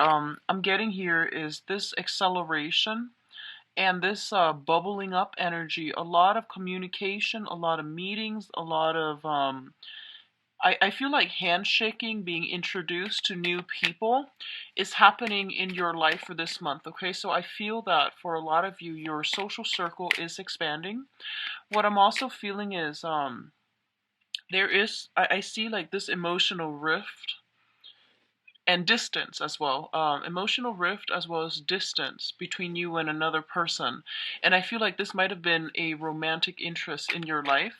I'm getting here is this acceleration and this bubbling up energy, a lot of communication, a lot of meetings, a lot of I feel like handshaking, being introduced to new people is happening in your life for this month. Okay, so I feel that for a lot of you, your social circle is expanding. What I'm also feeling is I see like this emotional rift and distance as well, emotional rift as well as distance between you and another person. And I feel like this might have been a romantic interest in your life.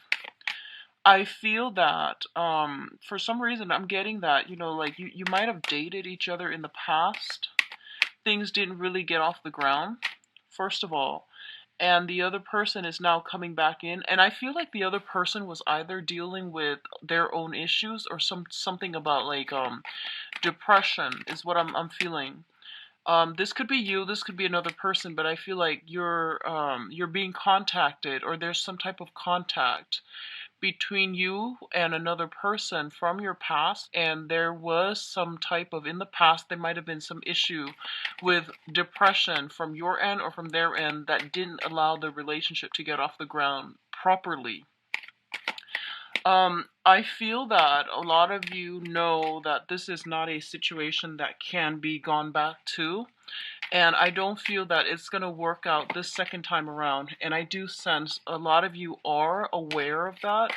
I feel that for some reason I'm getting that, like you might have dated each other in the past. Things didn't really get off the ground, first of all. And the other person is now coming back in. And I feel like the other person was either dealing with their own issues or something about like depression is what I'm feeling. This could be you, this could be another person, but I feel like you're being contacted, or there's some type of contact between you and another person from your past, and there was some type of, in the past there might have been some issue with depression from your end or from their end that didn't allow the relationship to get off the ground properly. I feel that a lot of you know that this is not a situation that can be gone back to. And I don't feel that it's going to work out this second time around. And I do sense a lot of you are aware of that,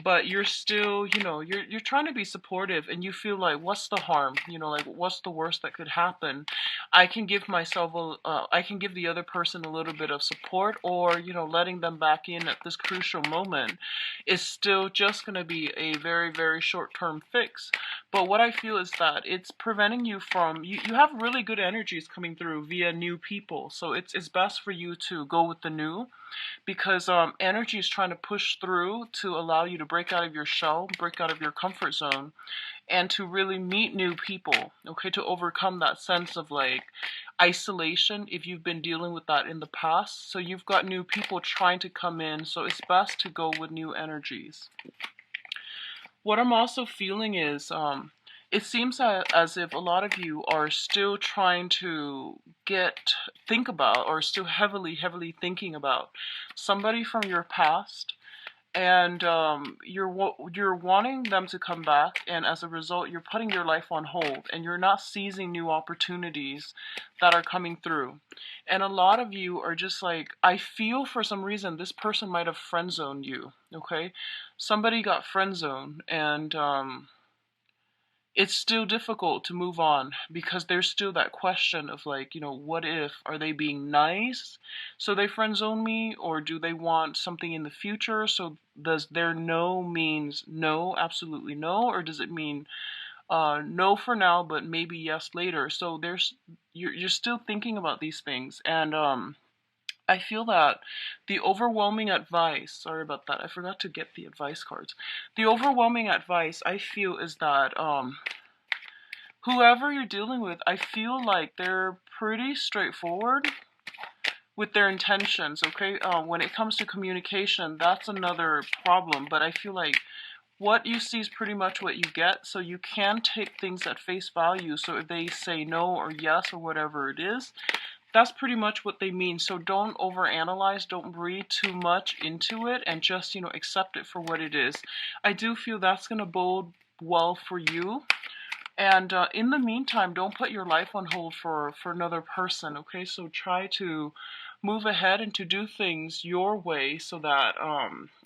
but you're still, you're trying to be supportive, and you feel like, what's the harm? Like, what's the worst that could happen? I can give I can give the other person a little bit of support, or letting them back in at this crucial moment is still just going to be a very, very short-term fix. But what I feel is that it's preventing you from, you have really good energies coming through via new people, so it's best for you to go with the new, because energy is trying to push through to allow you to break out of your shell, break out of your comfort zone, and to really meet new people, okay, to overcome that sense of like isolation if you've been dealing with that in the past. So you've got new people trying to come in, so it's best to go with new energies. What I'm also feeling is it seems as if a lot of you are still trying to think about, or still heavily thinking about somebody from your past, and you're wanting them to come back, and as a result you're putting your life on hold, and you're not seizing new opportunities that are coming through. And a lot of you are just like, I feel for some reason this person might have friend zoned you. Okay, somebody got friend zoned, and it's still difficult to move on, because there's still that question of like, what if, are they being nice so they friend zone me, or do they want something in the future? So does their no means no, absolutely no, or does it mean no for now but maybe yes later? So you're still thinking about these things, and I feel that the overwhelming advice, sorry about that, I forgot to get the advice cards. The overwhelming advice I feel is that whoever you're dealing with, I feel like they're pretty straightforward with their intentions, okay? When it comes to communication, that's another problem, but I feel like what you see is pretty much what you get, so you can take things at face value. So if they say no or yes or whatever it is, that's pretty much what they mean. So don't overanalyze, don't read too much into it, and just, accept it for what it is. I do feel that's going to bode well for you. And in the meantime, don't put your life on hold for another person, okay? So try to move ahead and to do things your way, so that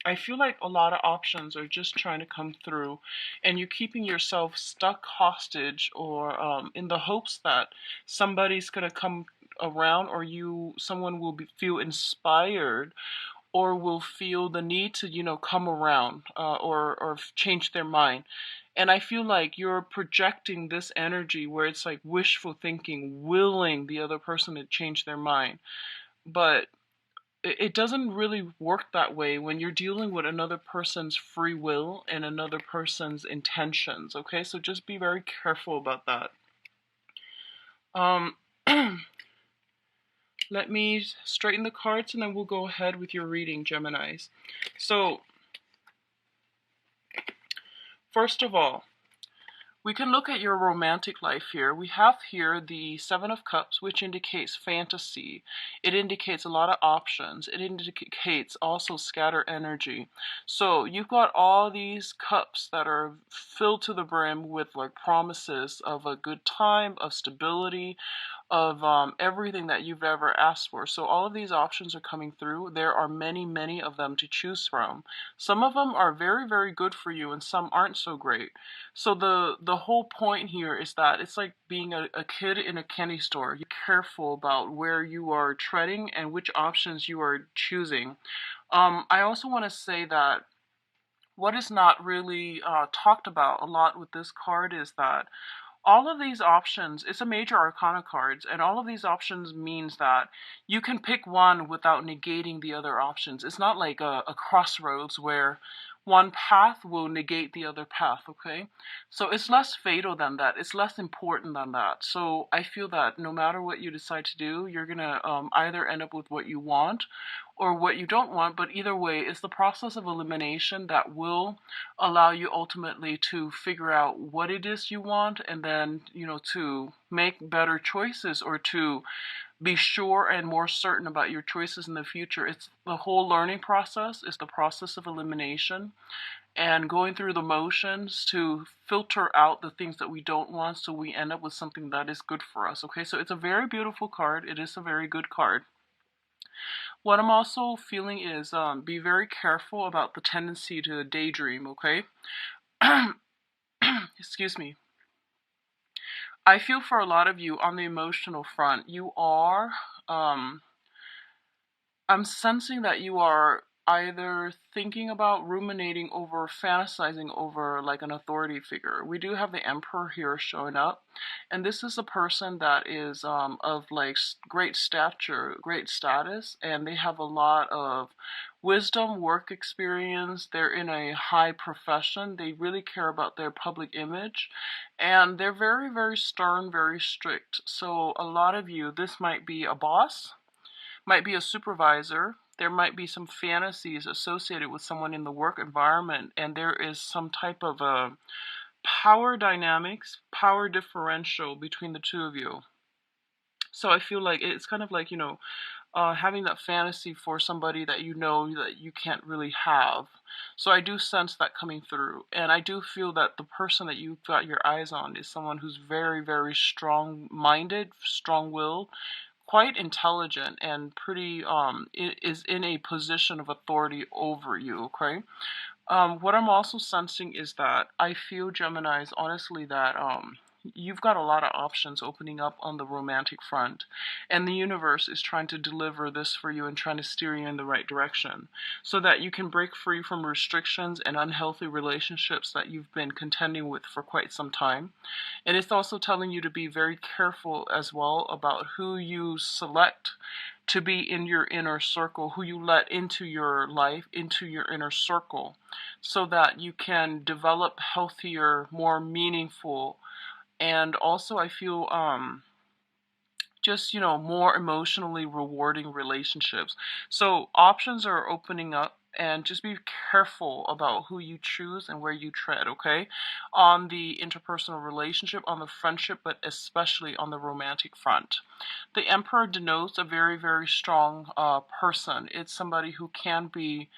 I feel like a lot of options are just trying to come through, and you're keeping yourself stuck hostage, or in the hopes that somebody's going to come around, or someone will feel inspired, or will feel the need to, come around, or change their mind. And I feel like you're projecting this energy where it's like wishful thinking, willing the other person to change their mind. But it doesn't really work that way when you're dealing with another person's free will and another person's intentions, okay? So just be very careful about that. Um, Let me straighten the cards, and then we'll go ahead with your reading, Geminis. So, first of all, We can look at your romantic life here. We have here the Seven of Cups, which indicates fantasy. It indicates a lot of options. It indicates also scatter energy. So you've got all these cups that are filled to the brim with like promises of a good time, of stability, of everything that you've ever asked for. So all of these options are coming through. There are many, many of them to choose from. Some of them are very, very good for you, and some aren't so great. So the whole point here is that it's like being a kid in a candy store. You're careful about where you are treading and which options you are choosing. I also want to say that what is not really talked about a lot with this card is that all of these options, it's a major arcana cards, and all of these options means that you can pick one without negating the other options. It's not like a crossroads where one path will negate the other path, okay? So it's less fatal than that. It's less important than that. So I feel that no matter what you decide to do, you're gonna either end up with what you want or what you don't want, but either way, it's the process of elimination that will allow you ultimately to figure out what it is you want, and then, to make better choices or to be sure and more certain about your choices in the future. It's the whole learning process, is the process of elimination and going through the motions to filter out the things that we don't want, so we end up with something that is good for us. Okay, so it's a very beautiful card. It is a very good card. What I'm also feeling is be very careful about the tendency to daydream, okay? Excuse me. I feel for a lot of you on the emotional front, you are, I'm sensing that you are either thinking about, ruminating over, fantasizing over like an authority figure. We do have the Emperor here showing up, and this is a person that is of like great stature, great status, and they have a lot of wisdom, work experience. They're in a high profession. They really care about their public image, and they're very, very stern, very strict. So a lot of you, this might be a boss, might be a supervisor. There might be some fantasies associated with someone in the work environment, and there is some type of a power dynamics, power differential between the two of you. So I feel like it's kind of like, having that fantasy for somebody that you know that you can't really have. So I do sense that coming through. And I do feel that the person that you've got your eyes on is someone who's very, very strong-minded, strong-willed, quite intelligent, and pretty is in a position of authority over you, okay? What I'm also sensing is that I feel, Geminis, honestly, that you've got a lot of options opening up on the romantic front, and the universe is trying to deliver this for you and trying to steer you in the right direction so that you can break free from restrictions and unhealthy relationships that you've been contending with for quite some time. And it's also telling you to be very careful as well about who you select to be in your inner circle, who you let into your life, into your inner circle, so that you can develop healthier, more meaningful, and also I feel just, more emotionally rewarding relationships. So options are opening up, and just be careful about who you choose and where you tread, okay? On the interpersonal relationship, on the friendship, but especially on the romantic front. The Emperor denotes a very, very strong person. It's somebody who can be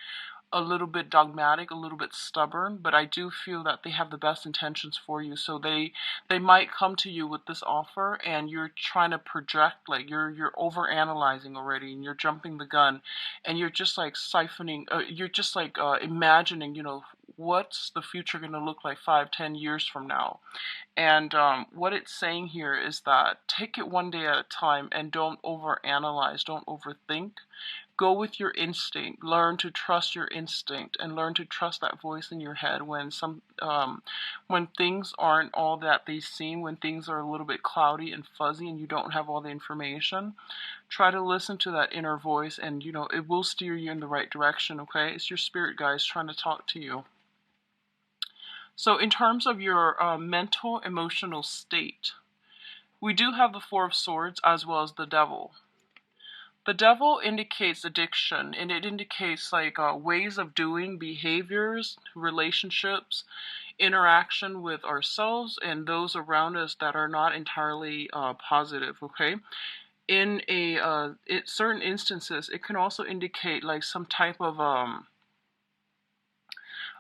a little bit dogmatic, a little bit stubborn, but I do feel that they have the best intentions for you. So they might come to you with this offer, and you're trying to project, like you're over analyzing already, and you're jumping the gun, and you're just like siphoning, you're just like imagining, what's the future going to look like 5, 10 years from now. And what it's saying here is that take it one day at a time and don't overanalyze, don't overthink. Go with your instinct. Learn to trust your instinct and learn to trust that voice in your head when things aren't all that they seem, when things are a little bit cloudy and fuzzy and you don't have all the information. Try to listen to that inner voice, and it will steer you in the right direction. Okay, it's your spirit guides trying to talk to you. So in terms of your mental, emotional state, we do have the Four of Swords as well as the Devil. The Devil indicates addiction, and it indicates like ways of doing, behaviors, relationships. interaction with ourselves and those around us that are not entirely positive, okay? In certain instances, it can also indicate like some type of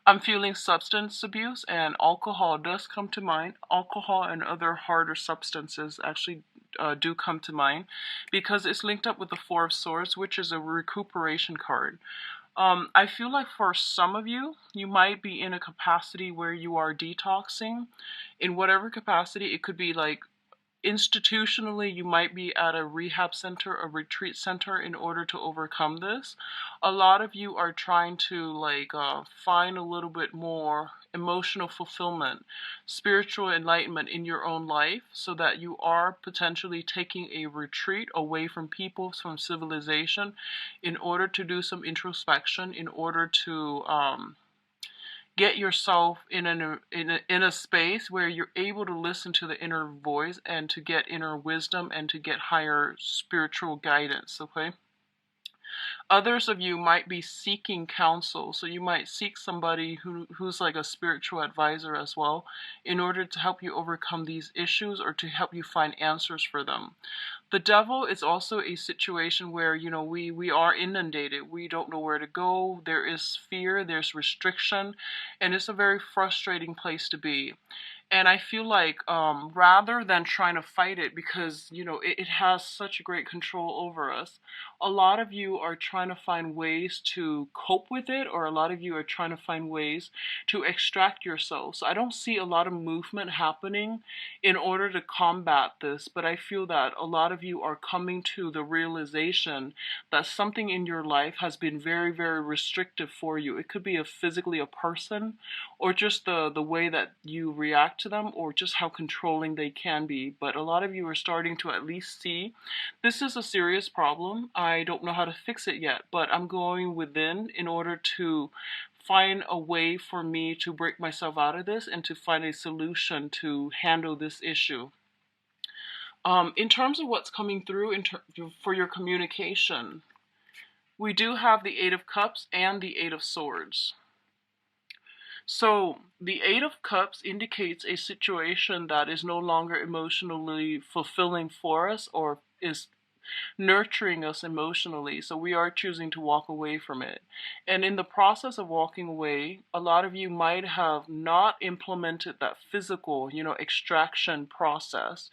I'm feeling substance abuse, and alcohol does come to mind. Alcohol and other harder substances actually do come to mind because it's linked up with the Four of Swords, which is a recuperation card. I feel like for some of you, you might be in a capacity where you are detoxing. In whatever capacity, it could be like institutionally, you might be at a rehab center, a retreat center, in order to overcome this. A lot of you are trying to like find a little bit more emotional fulfillment, spiritual enlightenment in your own life, so that you are potentially taking a retreat away from people, from civilization, in order to do some introspection, in order to get yourself in a space where you're able to listen to the inner voice and to get inner wisdom and to get higher spiritual guidance, okay? Others of you might be seeking counsel, so you might seek somebody who's like a spiritual advisor as well, in order to help you overcome these issues or to help you find answers for them. The devil is also a situation where, you know, we are inundated. We don't know where to go. There is fear, there's restriction, and it's a very frustrating place to be. And I feel like rather than trying to fight it, because you know it has such great control over us, a lot of you are trying to find ways to cope with it, or a lot of you are trying to find ways to extract yourselves. I don't see a lot of movement happening in order to combat this, but I feel that a lot of you are coming to the realization that something in your life has been very, very restrictive for you. It could be physically a person, or just the way that you react to them, or just how controlling they can be. But a lot of you are starting to at least see this is a serious problem. I don't know how to fix it yet, but I'm going within in order to find a way for me to break myself out of this and to find a solution to handle this issue. In terms of what's coming through for your communication, we do have the Eight of Cups and the Eight of Swords. So the Eight of Cups indicates a situation that is no longer emotionally fulfilling for us, or is nurturing us emotionally, so we are choosing to walk away from it. And in the process of walking away, a lot of you might have not implemented that physical, you know, extraction process.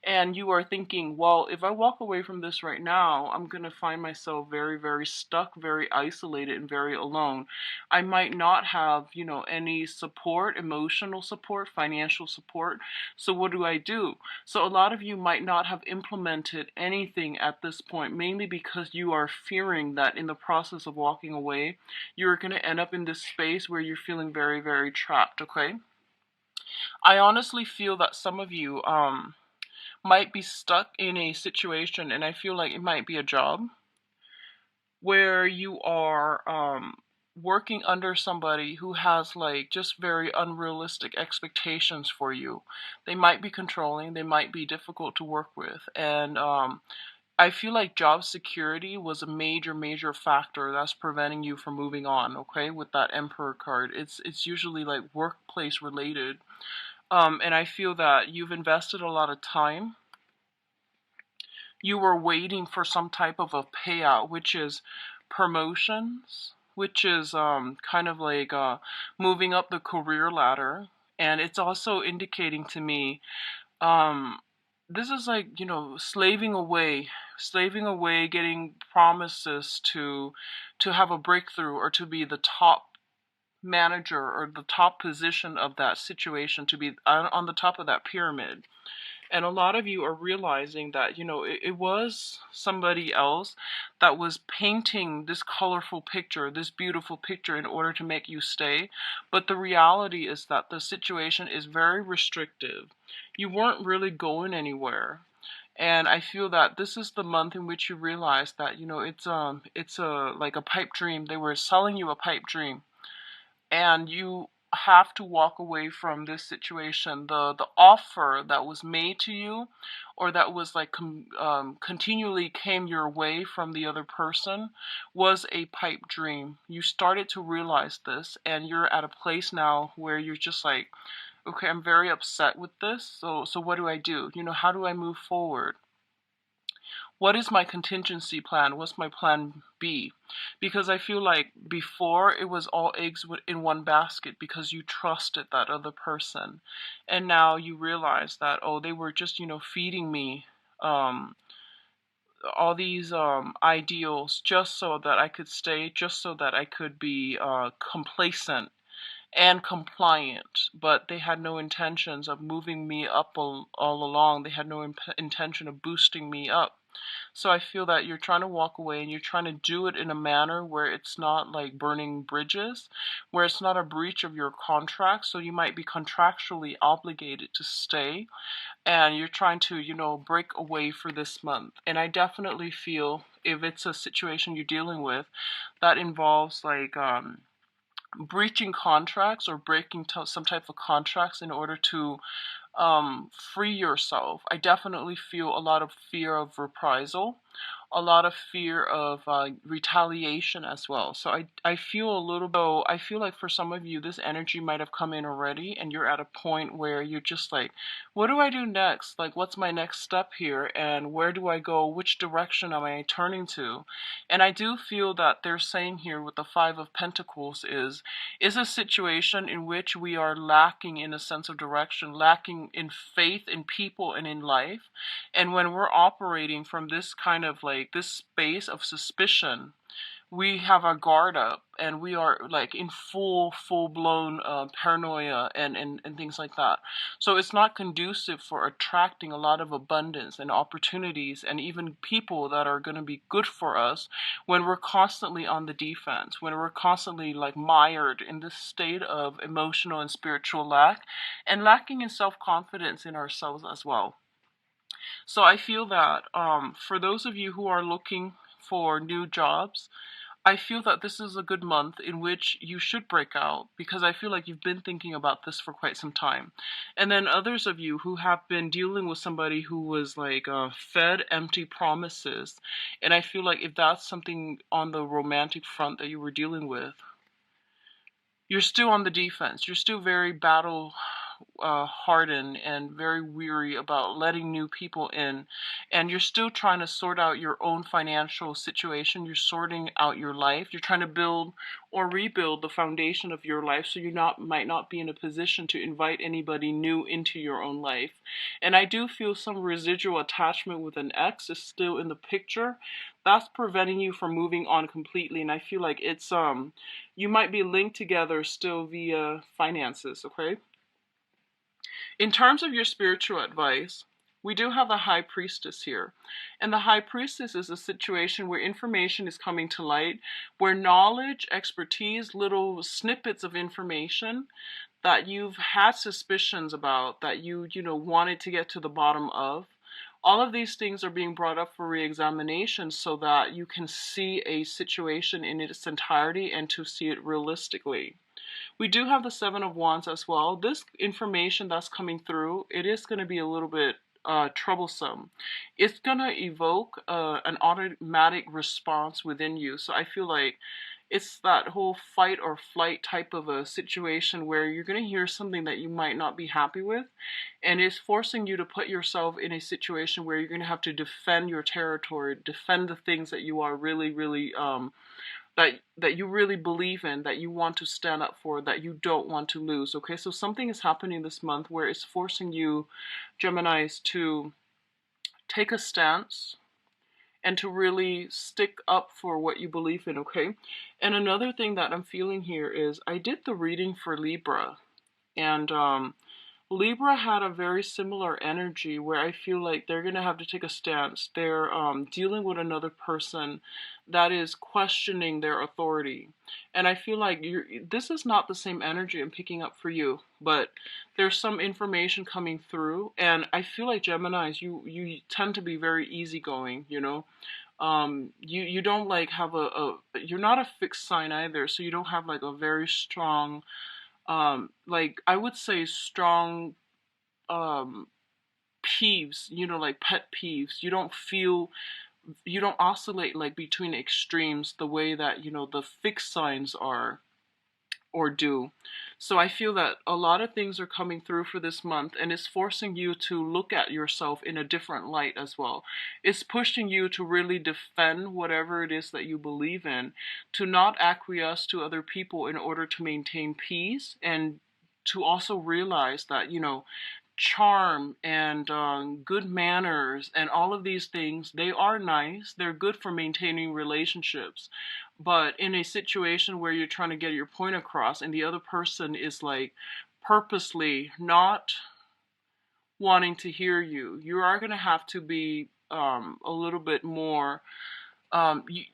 And you are thinking, well, if I walk away from this right now, I'm going to find myself very, very stuck, very isolated, and very alone. I might not have, you know, any support, emotional support, financial support. So what do I do? So a lot of you might not have implemented anything at this point, mainly because you are fearing that in the process of walking away, you're going to end up in this space where you're feeling very, very trapped, okay? I honestly feel that some of you might be stuck in a situation, and I feel like it might be a job, where you are working under somebody who has like just very unrealistic expectations for you. They might be controlling, they might be difficult to work with, and I feel like job security was a major, major factor that's preventing you from moving on, okay, with that Emperor card. It's usually like workplace related. And I feel that you've invested a lot of time. You were waiting for some type of a payout, which is promotions, which is kind of like moving up the career ladder. And it's also indicating to me um, this is like, you know, slaving away, getting promises to have a breakthrough, or to be the top manager or the top position of that situation, to be on the top of that pyramid. And a lot of you are realizing that, you know, it was somebody else that was painting this colorful picture, this beautiful picture, in order to make you stay. But the reality is that the situation is very restrictive. You weren't really going anywhere. And I feel that this is the month in which you realize that, you know, it's a like a pipe dream. They were selling you a pipe dream, and have to walk away from this situation. The offer that was made to you, or that was like continually came your way from the other person, was a pipe dream. You started to realize this, and you're at a place now where you're just like, okay, I'm very upset with this. So what do I do? How do I move forward? What is my contingency plan? What's my plan B? Because I feel like before it was all eggs in one basket because you trusted that other person. And now you realize that, oh, they were just, feeding me um, all these ideals just so that I could stay, just so that I could be complacent and compliant, but they had no intentions of moving me up all along. They had no intention of boosting me up. So I feel that you're trying to walk away, and you're trying to do it in a manner where it's not like burning bridges, where it's not a breach of your contract. So you might be contractually obligated to stay, and you're trying to, break away for this month. And I definitely feel if it's a situation you're dealing with that involves like breaching contracts or breaking some type of contracts in order to free yourself. I definitely feel a lot of fear of reprisal, a lot of fear of retaliation as well. So I feel a little bit, I feel like for some of you, this energy might have come in already, and you're at a point where you're just like, what do I do next? Like, what's my next step here? And where do I go? Which direction am I turning to? And I do feel that they're saying here with the Five of Pentacles is a situation in which we are lacking in a sense of direction, lacking in faith in people and in life. And when we're operating from this kind of like this space of suspicion, we have our guard up, and we are like in full blown paranoia and things like that. So it's not conducive for attracting a lot of abundance and opportunities and even people that are going to be good for us when we're constantly on the defense, when we're constantly like mired in this state of emotional and spiritual lack, and lacking in self-confidence in ourselves as well. So I feel that for those of you who are looking for new jobs, I feel that this is a good month in which you should break out, because I feel like you've been thinking about this for quite some time. And then others of you who have been dealing with somebody who was like fed empty promises, and I feel like if that's something on the romantic front that you were dealing with, you're still on the defense. You're still very battle hardened and very weary about letting new people in, and you're still trying to sort out your own financial situation. You're sorting out your life. You're trying to build or rebuild the foundation of your life, so you might not be in a position to invite anybody new into your own life. And I do feel some residual attachment with an ex is still in the picture. That's preventing you from moving on completely, and I feel like it's you might be linked together still via finances, okay? In terms of your spiritual advice, we do have the High Priestess here. And the High Priestess is a situation where information is coming to light, where knowledge, expertise, little snippets of information that you've had suspicions about, that you wanted to get to the bottom of. All of these things are being brought up for re-examination so that you can see a situation in its entirety and to see it realistically. We do have the Seven of Wands as well. This information that's coming through, it is going to be a little bit troublesome. It's going to evoke an automatic response within you. So I feel like it's that whole fight or flight type of a situation where you're going to hear something that you might not be happy with, and it's forcing you to put yourself in a situation where you're going to have to defend your territory, defend the things that you are really that you really believe in, that you want to stand up for, that you don't want to lose. Okay, so something is happening this month where it's forcing you, Geminis, to take a stance and to really stick up for what you believe in, okay? And another thing that I'm feeling here is I did the reading for Libra, and Libra had a very similar energy where I feel like they're going to have to take a stance. They're dealing with another person that is questioning their authority. And I feel like this is not the same energy I'm picking up for you, but there's some information coming through. And I feel like Geminis, you tend to be very easygoing, you don't like have you're not a fixed sign either, so you don't have like a very strong like I would say strong um peeves, like pet peeves. You don't oscillate like between extremes the way that, the fixed signs are or do. So I feel that a lot of things are coming through for this month, and it's forcing you to look at yourself in a different light as well. It's pushing you to really defend whatever it is that you believe in, to not acquiesce to other people in order to maintain peace, and to also realize that, charm and good manners and all of these things, they are nice, they're good for maintaining relationships, but in a situation where you're trying to get your point across and the other person is like purposely not wanting to hear you, you are going to have to be a little bit more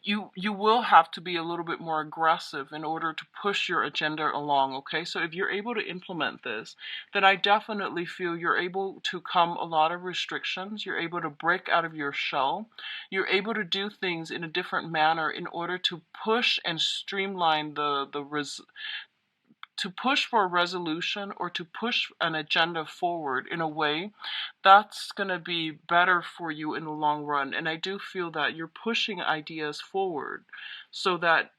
you will have to be a little bit more aggressive in order to push your agenda along, okay? So if you're able to implement this, then I definitely feel you're able to come a lot of restrictions. You're able to break out of your shell. You're able to do things in a different manner in order to push and streamline to push for a resolution or to push an agenda forward in a way that's going to be better for you in the long run. And I do feel that you're pushing ideas forward so that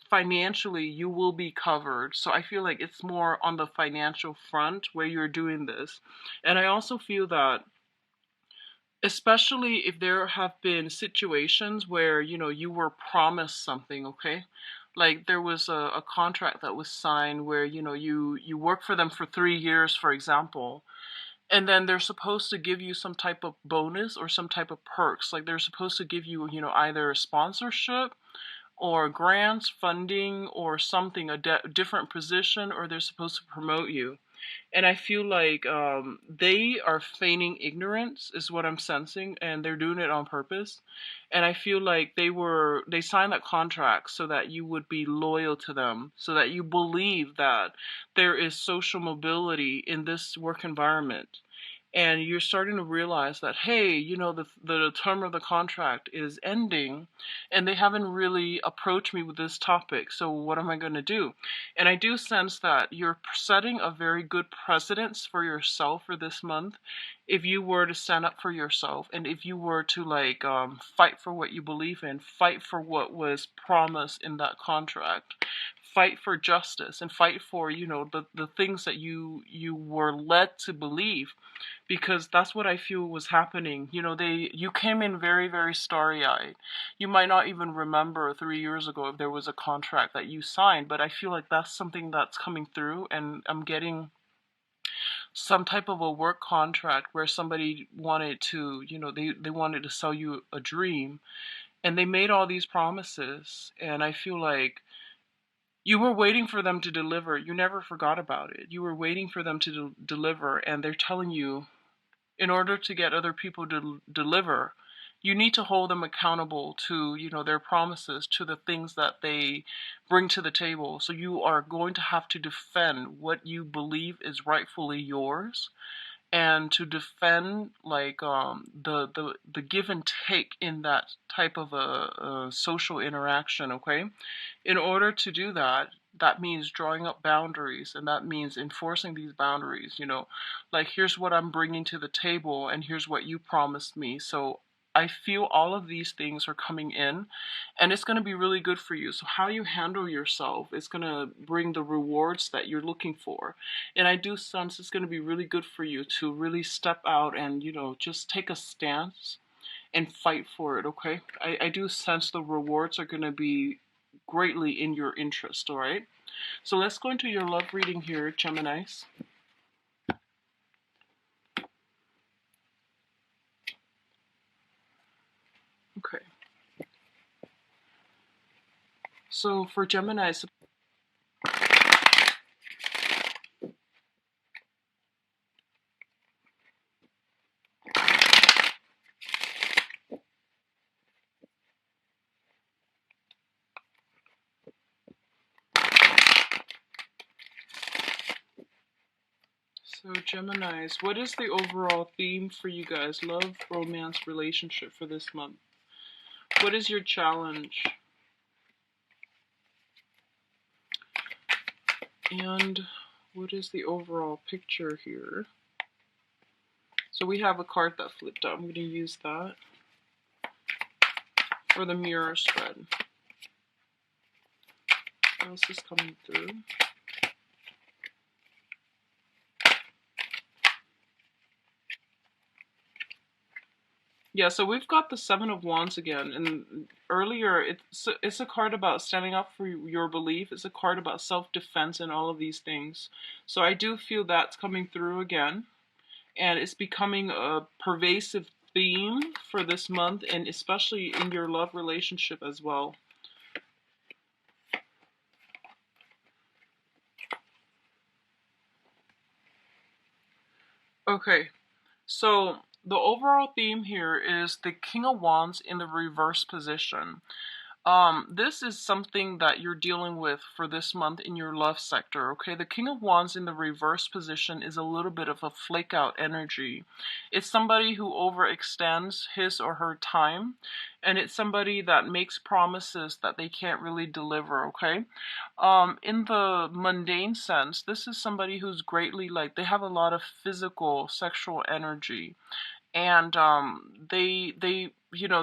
financially you will be covered. So I feel like it's more on the financial front where you're doing this. And I also feel that, especially if there have been situations where, you were promised something, okay? Like there was a contract that was signed where, you work for them for 3 years, for example, and then they're supposed to give you some type of bonus or some type of perks. Like they're supposed to give you, either a sponsorship or grants, funding, or something, a different position, or they're supposed to promote you. And I feel like they are feigning ignorance, is what I'm sensing, and they're doing it on purpose. And I feel like they signed that contract so that you would be loyal to them, so that you believe that there is social mobility in this work environment. And you're starting to realize that, hey, the term of the contract is ending, and they haven't really approached me with this topic, so what am I going to do? And I do sense that you're setting a very good precedence for yourself for this month if you were to stand up for yourself, and if you were to like fight for what you believe in, fight for what was promised in that contract, fight for justice, and fight for, the things that you were led to believe, because that's what I feel was happening. You came in very, very starry-eyed. You might not even remember 3 years ago if there was a contract that you signed, but I feel like that's something that's coming through, and I'm getting some type of a work contract where somebody wanted to, they wanted to sell you a dream, and they made all these promises, and I feel like you were waiting for them to deliver. You never forgot about it. You were waiting for them to deliver, and they're telling you, in order to get other people to deliver, you need to hold them accountable to, their promises, to the things that they bring to the table. So you are going to have to defend what you believe is rightfully yours, and to defend like the give and take in that type of a social interaction, okay? In order to do that, that means drawing up boundaries, and that means enforcing these boundaries, like, here's what I'm bringing to the table, and here's what you promised me. So I feel all of these things are coming in, and it's going to be really good for you. So how you handle yourself is going to bring the rewards that you're looking for. And I do sense it's going to be really good for you to really step out and, just take a stance and fight for it, okay? I do sense the rewards are going to be greatly in your interest, all right? So let's go into your love reading here, Geminis. Okay. So for Geminis, what is the overall theme for you guys? Love, romance, relationship for this month. What is your challenge? And what is the overall picture here? So we have a card that flipped out. I'm going to use that for the mirror spread. What else is coming through? Yeah, so we've got the Seven of Wands again, and earlier it's a card about standing up for your belief. It's a card about self-defense and all of these things. So I do feel that's coming through again, and it's becoming a pervasive theme for this month, and especially in your love relationship as well. Okay, so the overall theme here is the King of Wands in the reverse position. This is something that you're dealing with for this month in your love sector, okay? The King of Wands in the reverse position is a little bit of a flake out energy. It's somebody who overextends his or her time, and it's somebody that makes promises that they can't really deliver, okay? In the mundane sense, this is somebody who's greatly, like, they have a lot of physical, sexual energy, and they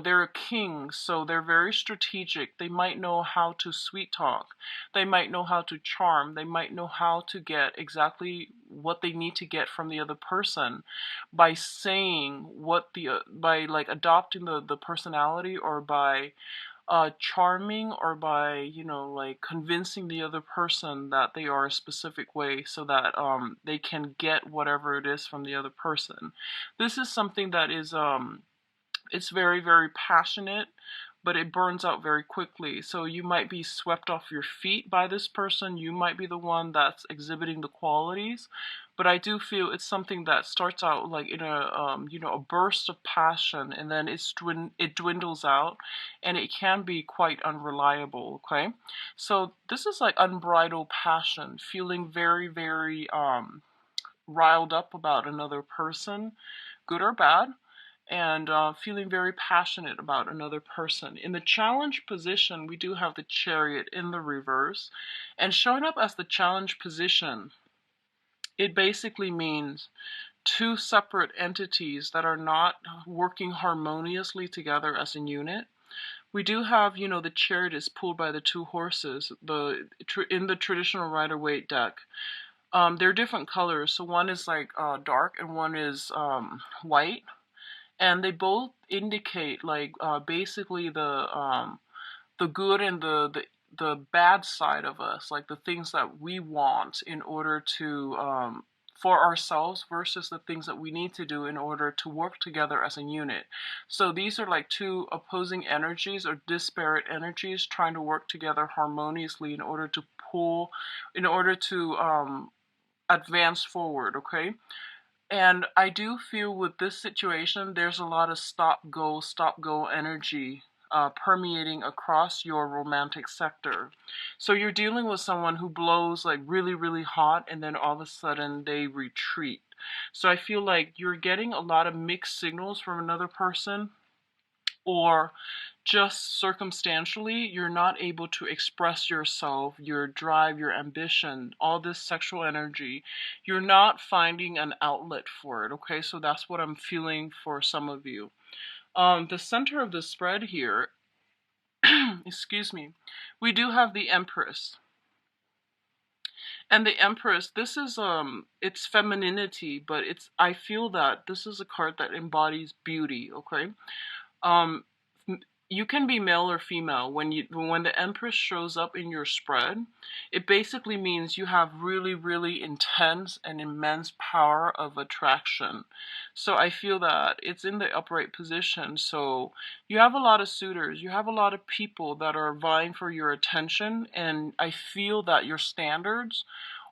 they're a king, so they're very strategic. They might know how to sweet talk, they might know how to charm, they might know how to get exactly what they need to get from the other person by saying what the by like adopting the personality, or by charming, or by like convincing the other person that they are a specific way, so that they can get whatever it is from the other person. This is something that is it's very, very passionate, but it burns out very quickly. So you might be swept off your feet by this person. You might be the one that's exhibiting the qualities, but I do feel it's something that starts out like in a burst of passion, and then it dwindles out, and it can be quite unreliable. Okay, so this is like unbridled passion, feeling very, very riled up about another person, good or bad, and feeling very passionate about another person. In the challenge position, we do have the Chariot in the reverse, and showing up as the challenge position, it basically means two separate entities that are not working harmoniously together as a unit. We do have, the Chariot is pulled by the two horses. In the traditional Rider-Waite deck, they're different colors. So one is like dark, and one is white, and they both indicate like basically the good and the bad side of us, like the things that we want in order to for ourselves, versus the things that we need to do in order to work together as a unit. So these are like two opposing energies, or disparate energies, trying to work together harmoniously in order to advance forward. Okay, and I do feel with this situation, there's a lot of stop go energy permeating across your romantic sector. So you're dealing with someone who blows like really, really hot, and then all of a sudden they retreat. So I feel like you're getting a lot of mixed signals from another person, or just circumstantially, you're not able to express yourself, your drive, your ambition, all this sexual energy. You're not finding an outlet for it, okay? So that's what I'm feeling for some of you. The center of the spread here, excuse me, we do have the Empress. And the Empress, this is it's femininity, but I feel that this is a card that embodies beauty, okay? Um, you can be male or female. When the Empress shows up in your spread, it basically means you have really, really intense and immense power of attraction. So I feel that it's in the upright position. So you have a lot of suitors. You have a lot of people that are vying for your attention, and I feel that your standards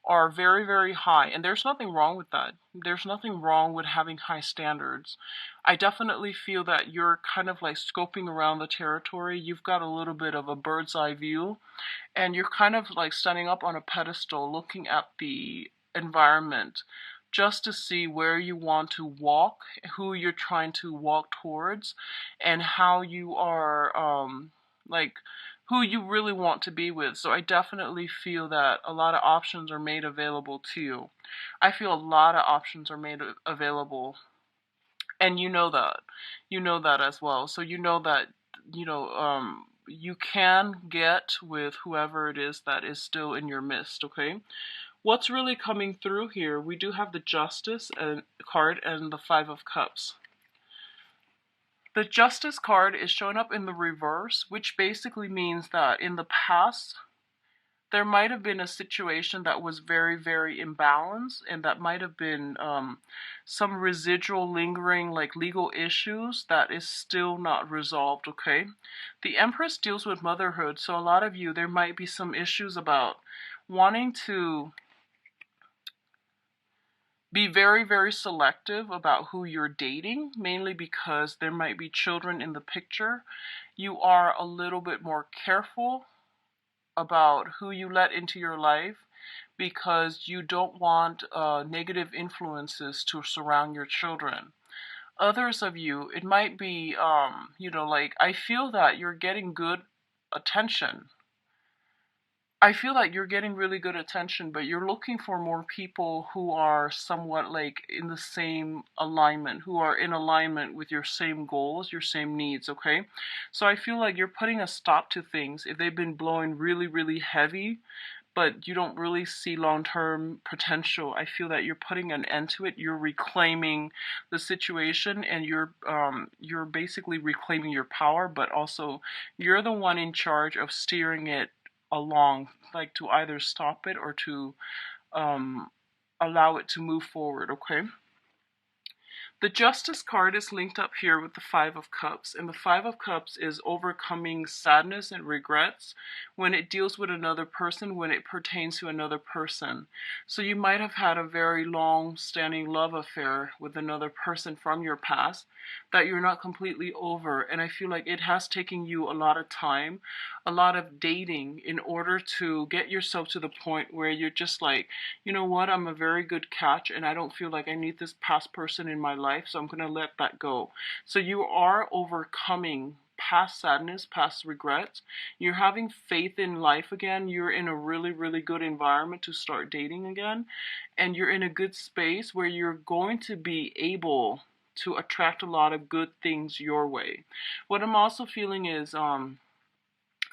are very, very high. And there's nothing wrong with that. There's nothing wrong with having high standards. I definitely feel that you're kind of like scoping around the territory. You've got a little bit of a bird's eye view, and you're kind of like standing up on a pedestal looking at the environment, just to see where you want to walk, who you're trying to walk towards, and how you are like who you really want to be with. So I definitely feel that a lot of options are made available to you. I feel a lot of options are made available, and you know that. You know that as well. So you know that, you can get with whoever it is that is still in your midst, okay? What's really coming through here, we do have the Justice and card and the Five of Cups. The Justice card is showing up in the reverse, which basically means that in the past, there might have been a situation that was very, very imbalanced, and that might have been some residual lingering, like legal issues that is still not resolved, okay? The Empress deals with motherhood, so a lot of you, there might be some issues about wanting to be very, very selective about who you're dating, mainly because there might be children in the picture. You are a little bit more careful about who you let into your life because you don't want negative influences to surround your children. Others of you, it might be, like, I feel that you're getting good attention. I feel like you're getting really good attention, but you're looking for more people who are somewhat like in the same alignment, who are in alignment with your same goals, your same needs, okay? So I feel like you're putting a stop to things if they've been blowing really, really heavy, but you don't really see long-term potential. I feel that you're putting an end to it. You're reclaiming the situation, and you're basically reclaiming your power, but also you're the one in charge of steering it along, like to either stop it or to um, allow it to move forward, okay? The Justice card is linked up here with the Five of Cups, and the Five of Cups is overcoming sadness and regrets when it deals with another person, when it pertains to another person. So you might have had a very long-standing love affair with another person from your past that you're not completely over, and I feel like it has taken you a lot of time, a lot of dating in order to get yourself to the point where you're just like, you know what, I'm a very good catch and I don't feel like I need this past person in my life, so I'm going to let that go. So you are overcoming past sadness, past regrets. You're having faith in life again. You're in a really, really good environment to start dating again. And you're in a good space where you're going to be able to attract a lot of good things your way. What I'm also feeling is,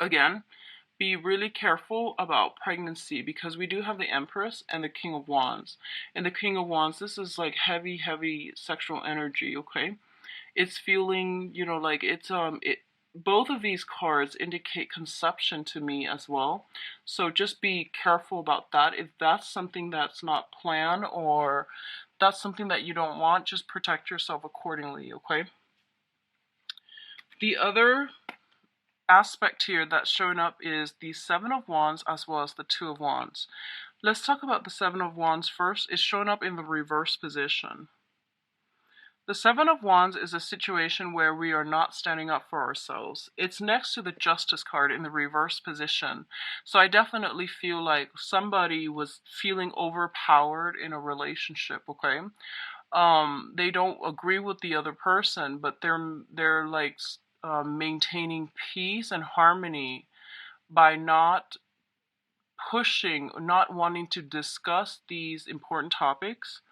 again, be really careful about pregnancy, because we do have the Empress and the King of Wands. And the King of Wands, this is like heavy, heavy sexual energy, okay? It's feeling, like both of these cards indicate conception to me as well. So just be careful about that. If that's something that's not planned, or that's something that you don't want, just protect yourself accordingly, okay? The other aspect here that's showing up is the Seven of Wands as well as the Two of Wands. Let's talk about the Seven of Wands first. It's showing up in the reverse position. The Seven of Wands is a situation where we are not standing up for ourselves. It's next to the Justice card in the reverse position. So I definitely feel like somebody was feeling overpowered in a relationship, okay? They don't agree with the other person, but they're like maintaining peace and harmony by not pushing, not wanting to discuss these important topics,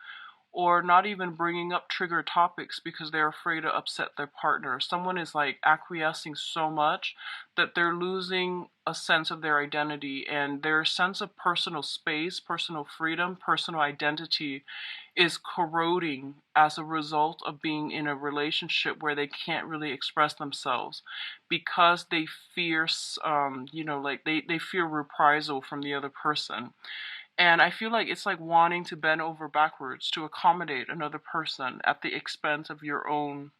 or not even bringing up trigger topics because they're afraid to upset their partner. Someone is like acquiescing so much that they're losing a sense of their identity, and their sense of personal space, personal freedom, personal identity is corroding as a result of being in a relationship where they can't really express themselves because they fear, they fear reprisal from the other person. And I feel like it's like wanting to bend over backwards to accommodate another person at the expense of your own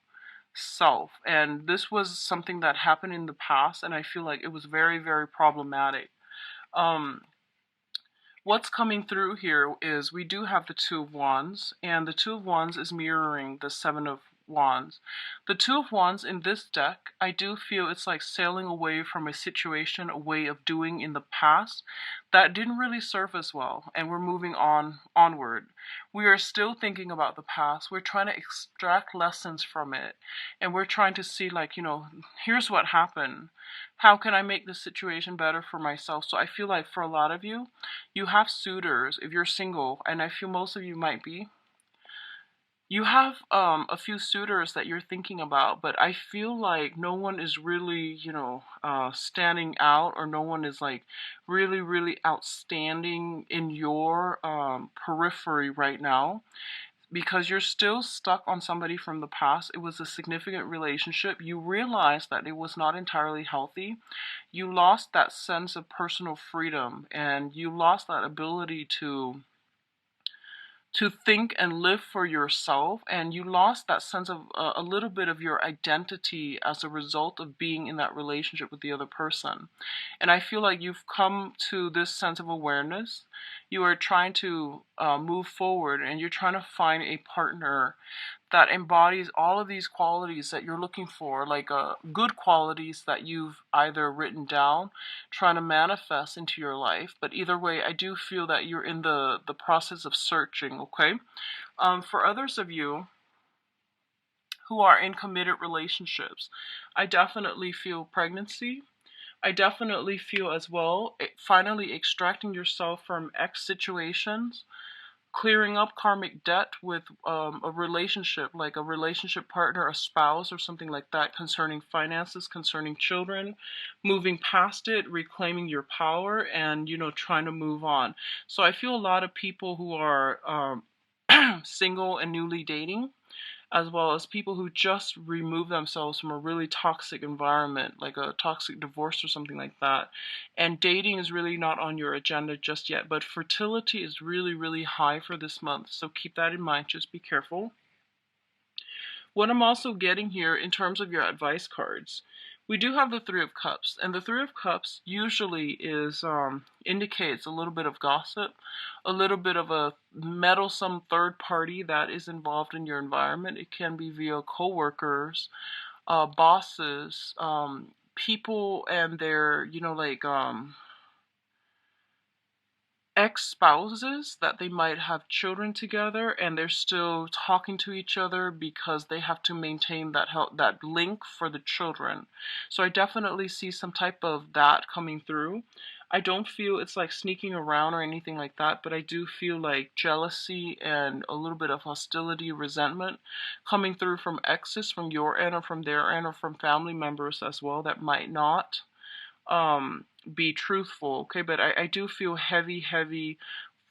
self. And this was something that happened in the past, and I feel like it was very, very problematic. Um, what's coming through here is we do have the Two of Wands, and the Two of Wands is mirroring the Seven of Wands. The Two of Wands in this deck, I do feel it's like sailing away from a situation, a way of doing in the past that didn't really serve us well, and we're moving onward. We are still thinking about the past. We're trying to extract lessons from it, and we're trying to see, like, here's what happened. How can I make this situation better for myself? So I feel like for a lot of you, you have suitors if you're single, and I feel most of you might be. You have a few suitors that you're thinking about, but I feel like no one is really, standing out, or no one is like really, really outstanding in your periphery right now, because you're still stuck on somebody from the past. It was a significant relationship. You realize that it was not entirely healthy. You lost that sense of personal freedom, and you lost that ability to think and live for yourself, and you lost that sense of a little bit of your identity as a result of being in that relationship with the other person. And I feel like you've come to this sense of awareness. You are trying to move forward, and you're trying to find a partner that embodies all of these qualities that you're looking for, like good qualities that you've either written down, trying to manifest into your life. But either way, I do feel that you're in the process of searching, okay? For others of you who are in committed relationships, I definitely feel pregnancy. I definitely feel as well finally extracting yourself from ex situations, clearing up karmic debt with a relationship, like a relationship partner, a spouse, or something like that, concerning finances, concerning children, moving past it, reclaiming your power, and trying to move on. So I feel a lot of people who are single and newly dating, as well as people who just remove themselves from a really toxic environment, like a toxic divorce or something like that. And dating is really not on your agenda just yet, but fertility is really, really high for this month. So keep that in mind. Just be careful. What I'm also getting here in terms of your advice cards, we do have the Three of Cups, and the Three of Cups usually is indicates a little bit of gossip, a little bit of a meddlesome third party that is involved in your environment. It can be via coworkers, bosses, people and their, ex-spouses, that they might have children together and they're still talking to each other because they have to maintain that link for the children. So I definitely see some type of that coming through. I don't feel it's like sneaking around or anything like that, but I do feel like jealousy and a little bit of hostility, resentment coming through from exes, from your end or from their end, or from family members as well, that might not be truthful. Okay, but I do feel heavy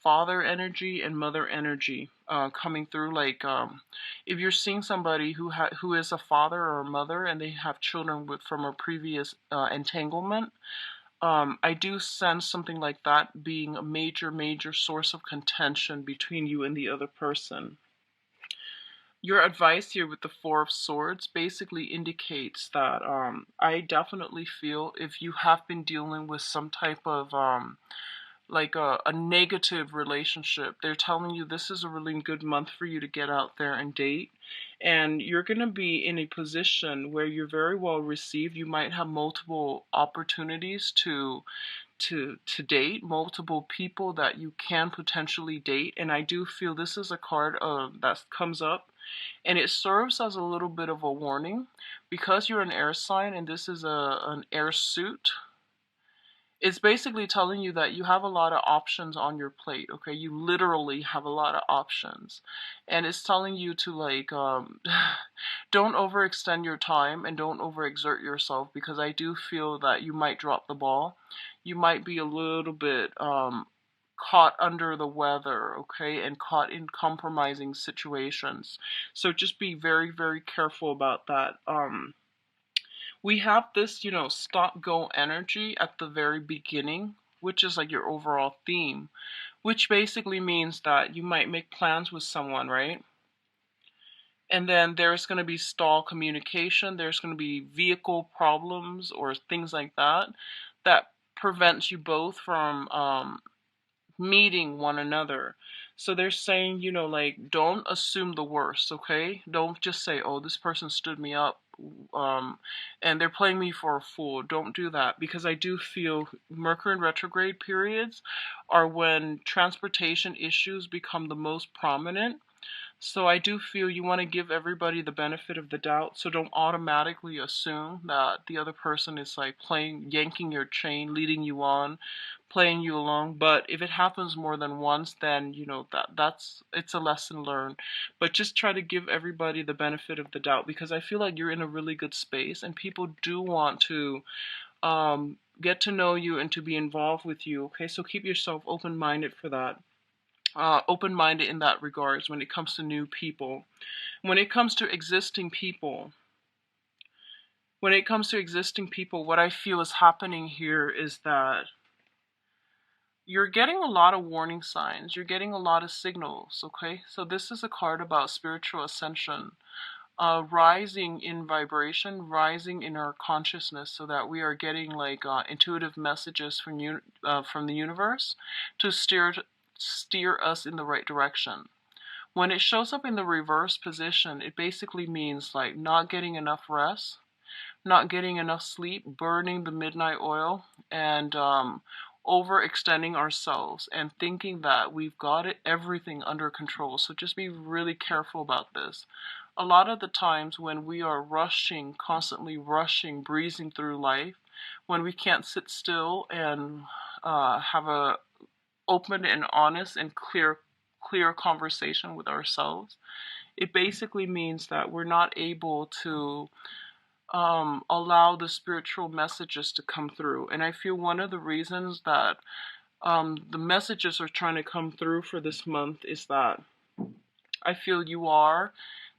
father energy and mother energy coming through. Like if you're seeing somebody who is a father or a mother and they have children from a previous entanglement, I do sense something like that being a major source of contention between you and the other person. Your advice here with the Four of Swords basically indicates that I definitely feel if you have been dealing with some type of like a negative relationship, they're telling you this is a really good month for you to get out there and date. And you're going to be in a position where you're very well received. You might have multiple opportunities to date, multiple people that you can potentially date. And I do feel this is a card that comes up, and it serves as a little bit of a warning, because you're an air sign and this is an air suit. It's basically telling you that you have a lot of options on your plate. Okay, you literally have a lot of options, and it's telling you to like don't overextend your time and don't overexert yourself, because I do feel that you might drop the ball. You might be a little bit caught under the weather, okay, and caught in compromising situations. So just be very careful about that. We have this, stop go energy at the very beginning, which is like your overall theme, which basically means that you might make plans with someone, right? And then there's going to be stall communication, there's going to be vehicle problems or things like that that prevents you both from meeting one another. So they're saying, like, don't assume the worst, okay? Don't just say, oh, this person stood me up, and they're playing me for a fool. Don't do that, because I do feel Mercury in retrograde periods are when transportation issues become the most prominent. So I do feel you want to give everybody the benefit of the doubt. So don't automatically assume that the other person is like yanking your chain, leading you on, playing you along. But if it happens more than once, then it's a lesson learned. But just try to give everybody the benefit of the doubt, because I feel like you're in a really good space and people do want to get to know you and to be involved with you. Okay, so keep yourself open-minded for that. Open-minded in that regards when it comes to new people. When it comes to existing people, what I feel is happening here is that you're getting a lot of warning signs. You're getting a lot of signals, okay? So this is a card about spiritual ascension, rising in vibration, rising in our consciousness, so that we are getting like intuitive messages from the universe to steer us in the right direction. When it shows up in the reverse position, it basically means like not getting enough rest, not getting enough sleep, burning the midnight oil, and overextending ourselves and thinking that we've got everything under control. So just be really careful about this. A lot of the times when we are rushing, constantly rushing, breezing through life, when we can't sit still and have a open and honest and clear conversation with ourselves, it basically means that we're not able to allow the spiritual messages to come through. And I feel one of the reasons that the messages are trying to come through for this month is that I feel you are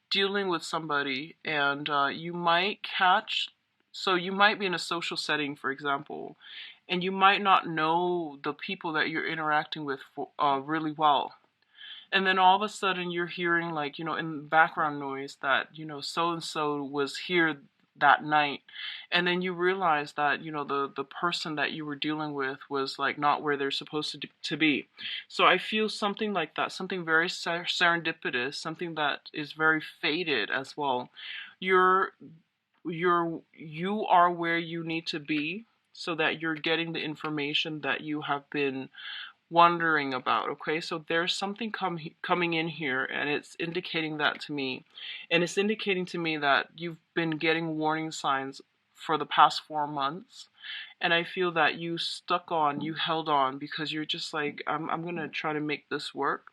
dealing with somebody, and you might so you might be in a social setting, for example, and you might not know the people that you're interacting with really well. And then all of a sudden you're hearing, like, in background noise that, so and so was here that night. And then you realize that, the person that you were dealing with was like not where they're supposed to be. So I feel something like that, something very serendipitous, something that is very fated as well. You're you are where you need to be, so that you're getting the information that you have been wondering about. Okay, so there's something coming in here, and it's indicating that to me, and it's indicating to me that you've been getting warning signs for the past 4 months, and I feel that you held on, because you're just like, I'm gonna try to make this work.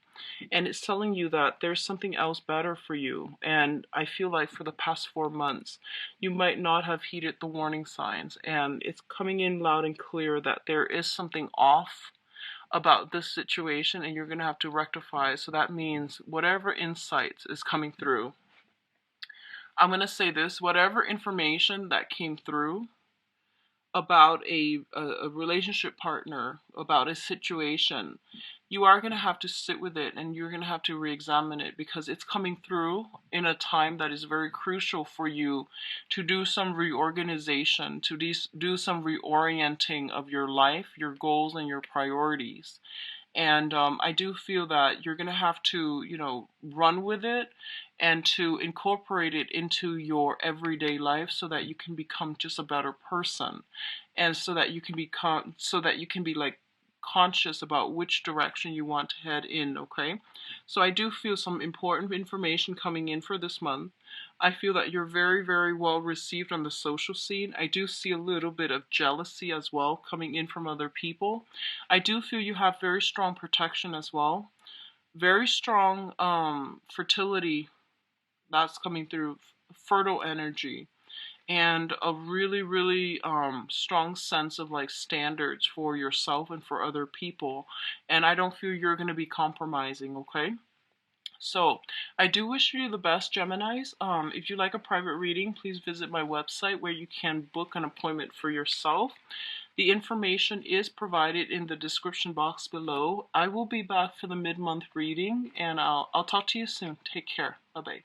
And it's telling you that there's something else better for you. And I feel like for the past 4 months, you might not have heeded the warning signs. And it's coming in loud and clear that there is something off about this situation, and you're going to have to rectify. So that means whatever insights is coming through, I'm going to say this, whatever information that came through about a relationship partner, about a situation, you are going to have to sit with it, and you're going to have to re-examine it, because it's coming through in a time that is very crucial for you to do some reorganization, to do some reorienting of your life, your goals, and your priorities. And I do feel that you're going to have to, run with it and to incorporate it into your everyday life, so that you can become just a better person, and so that you can be like conscious about which direction you want to head in. Okay, so I do feel some important information coming in for this month. I feel that you're very, very well received on the social scene. I do see a little bit of jealousy as well coming in from other people. I do feel you have very strong protection as well. Very strong fertility that's coming through, fertile energy, and a really, really strong sense of like standards for yourself and for other people. And I don't feel you're going to be compromising, okay? So I do wish you the best, Geminis. If you like a private reading, please visit my website where you can book an appointment for yourself. The information is provided in the description box below. I will be back for the mid-month reading, and I'll talk to you soon. Take care. Bye-bye.